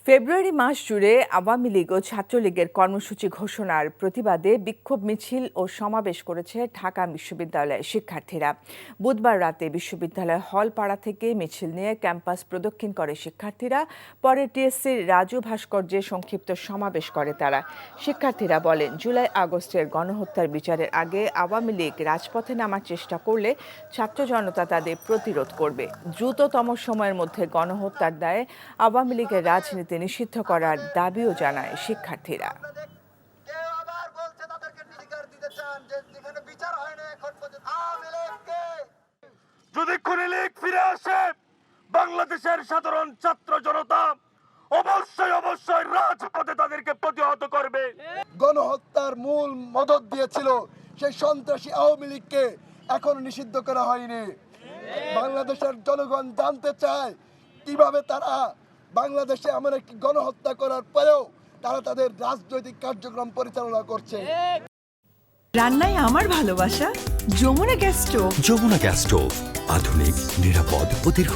ফেব্রুয়ারি মাস জুড়ে আওয়ামী লীগ ও ছাত্রলীগের কর্মসূচি ঘোষণার প্রতিবাদে বিক্ষোভ মিছিল ও সমাবেশ করেছে ঢাকা বিশ্ববিদ্যালয়ের শিক্ষার্থীরা। বুধবার রাতে বিশ্ববিদ্যালয় হল পাড়া থেকে মিছিল নিয়ে ক্যাম্পাস প্রদক্ষিণ করে শিক্ষার্থীরা। পরে টিএসসির রাজু ভাস্কর্যে সংক্ষিপ্ত সমাবেশ করে তারা। শিক্ষার্থীরা বলেন, জুলাই আগস্টের গণহত্যার বিচারের আগে আওয়ামী লীগ রাজপথে নামার চেষ্টা করলে ছাত্র জনতা তাদের প্রতিরোধ করবে। দ্রুততম সময়ের মধ্যে গণহত্যার দায়ে আওয়ামী লীগের রাজনীতি নিষিদ্ধ করার দাবিও জানায় শিক্ষার্থীরা। যদি খুনি লীগ ফিরে আসে, বাংলাদেশের সাধারণ ছাত্র জনতা অবশ্যই রাজপথে তাদেরকে প্রতিহত করবে। গণহত্যার মূল মদদ দিয়েছিল সেই সন্ত্রাসী আওয়ামী লীগকে এখন নিষিদ্ধ করা হয়নি। বাংলাদেশের জনগণ জানতে চায় কিভাবে তারা বাংলাদেশে এমন একটি গণহত্যা করার পরেও তারা তাদের রাজনৈতিক কার্যক্রম পরিচালনা করছে। রান্নায় আমার ভালোবাসা Jamuna gas stove. Jamuna gas stove, আধুনিক, নিরাপদ ও দীর্ঘ